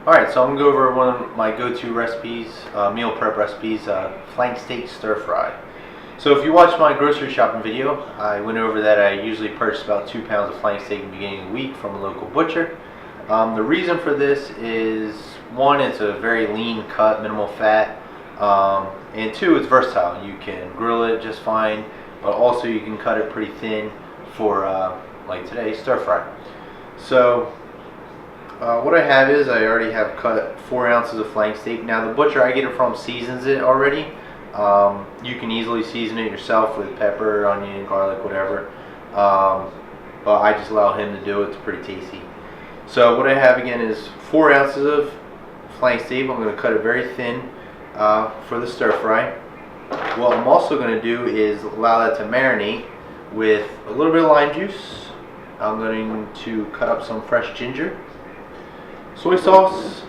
Alright, so I'm going to go over one of my go-to recipes, meal prep recipes, flank steak stir fry. So if you watched my grocery shopping video, I went over that I usually purchase about 2 pounds of flank steak in the beginning of the week from a local butcher. The reason for this is, one, it's a very lean cut, minimal fat, and two, it's versatile. You can grill it just fine, but also you can cut it pretty thin for, like today, stir fry. So what I have is I already have cut 4 ounces of flank steak. Now the butcher I get it from seasons it already. You can easily season it yourself with pepper, onion, garlic, whatever. But I just allow him to do it. It's pretty tasty. So what I have again is 4 ounces of flank steak. I'm going to cut it very thin for the stir fry. What I'm also going to do is allow that to marinate with a little bit of lime juice. I'm going to cut up some fresh ginger, soy sauce,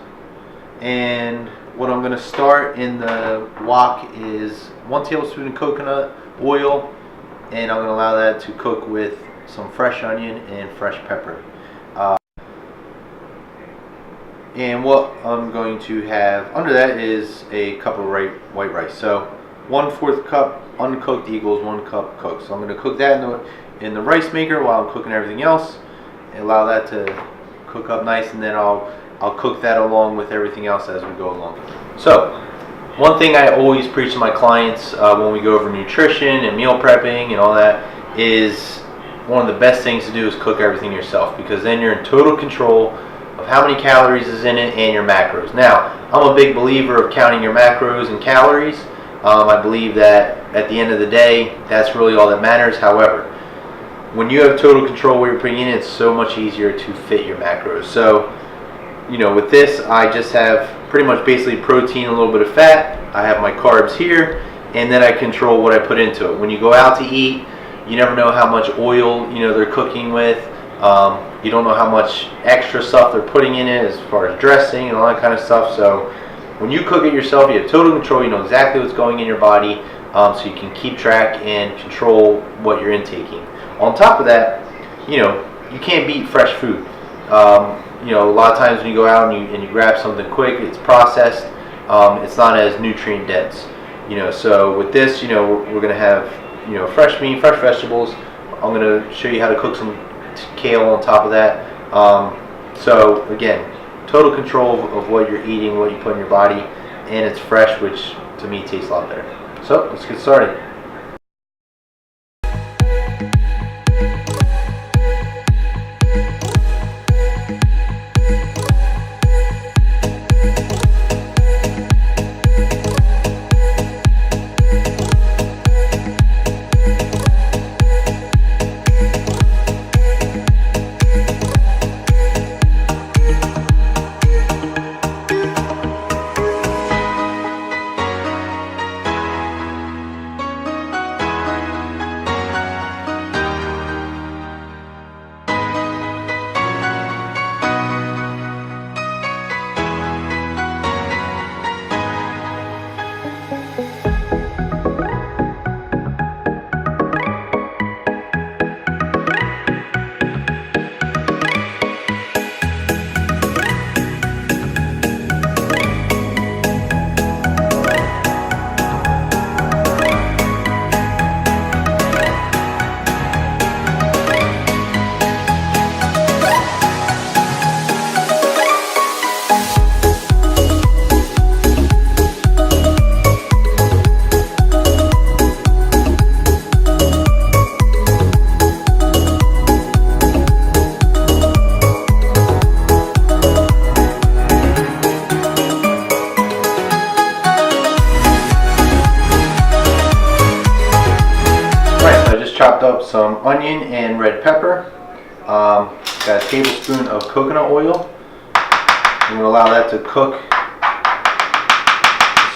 and what I'm going to start in the wok is 1 tablespoon of coconut oil, and I'm going to allow that to cook with some fresh onion and fresh pepper. And what I'm going to have under that is a cup of white rice. So 1/4 cup uncooked equals 1 cup cooked. So I'm going to cook that in the rice maker while I'm cooking everything else, and allow that to cook up nice, and then I'll cook that along with everything else as we go along. So one thing I always preach to my clients when we go over nutrition and meal prepping and all that is one of the best things to do is cook everything yourself, because then you're in total control of how many calories is in it and your macros. Now, I'm a big believer of counting your macros and calories. I believe that at the end of the day, that's really all that matters. However, when you have total control what you're putting in, it's so much easier to fit your macros. So, you know, with this, I just have pretty much basically protein, a little bit of fat. I have my carbs here, and then I control what I put into it. When you go out to eat, you never know how much oil, they're cooking with. You don't know how much extra stuff they're putting in it as far as dressing and all that kind of stuff. So when you cook it yourself, you have total control. You know exactly what's going in your body, so you can keep track and control what you're intaking. On top of that, you can't beat fresh food. A lot of times when you go out and you grab something quick, it's processed. It's not as nutrient dense. So with this, we're gonna have fresh meat, fresh vegetables. I'm gonna show you how to cook some kale on top of that. So again, total control of what you're eating, what you put in your body, and it's fresh, which to me tastes a lot better. So let's get started. Chopped up some onion and red pepper. Got a tablespoon of coconut oil. I'm going to allow that to cook.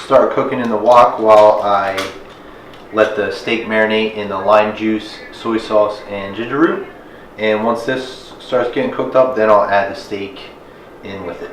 Start cooking in the wok while I let the steak marinate in the lime juice, soy sauce, and ginger root. And once this starts getting cooked up, then I'll add the steak in with it.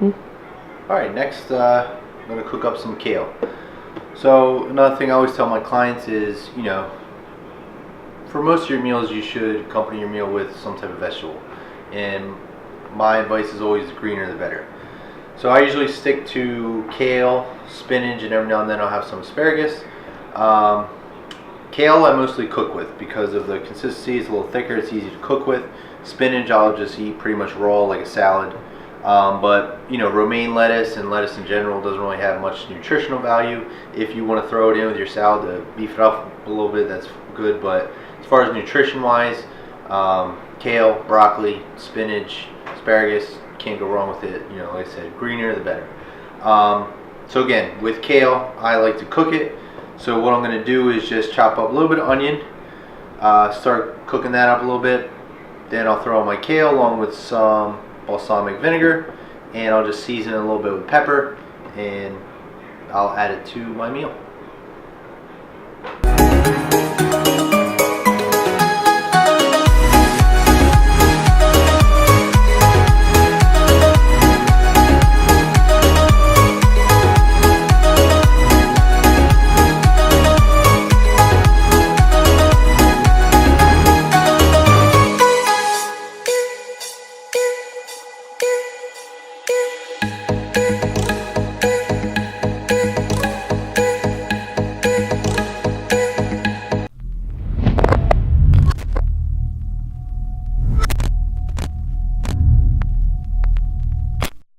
Alright, next I'm going to cook up some kale. So another thing I always tell my clients is, you know, for most of your meals you should accompany your meal with some type of vegetable. And my advice is always the greener the better. So I usually stick to kale, spinach, and every now and then I'll have some asparagus. Kale I mostly cook with because of the consistency. It's a little thicker, it's easy to cook with. Spinach I'll just eat pretty much raw like a salad. But you know, romaine lettuce and lettuce in general doesn't really have much nutritional value. If you want to throw it in with your salad to beef it up a little bit, that's good. But as far as nutrition wise, kale, broccoli, spinach, asparagus, can't go wrong with it. You know, like I said, greener the better. So again, with kale, I like to cook it. So what I'm going to do is just chop up a little bit of onion, start cooking that up a little bit. Then I'll throw in my kale along with some balsamic vinegar, and I'll just season it a little bit with pepper, and I'll add it to my meal.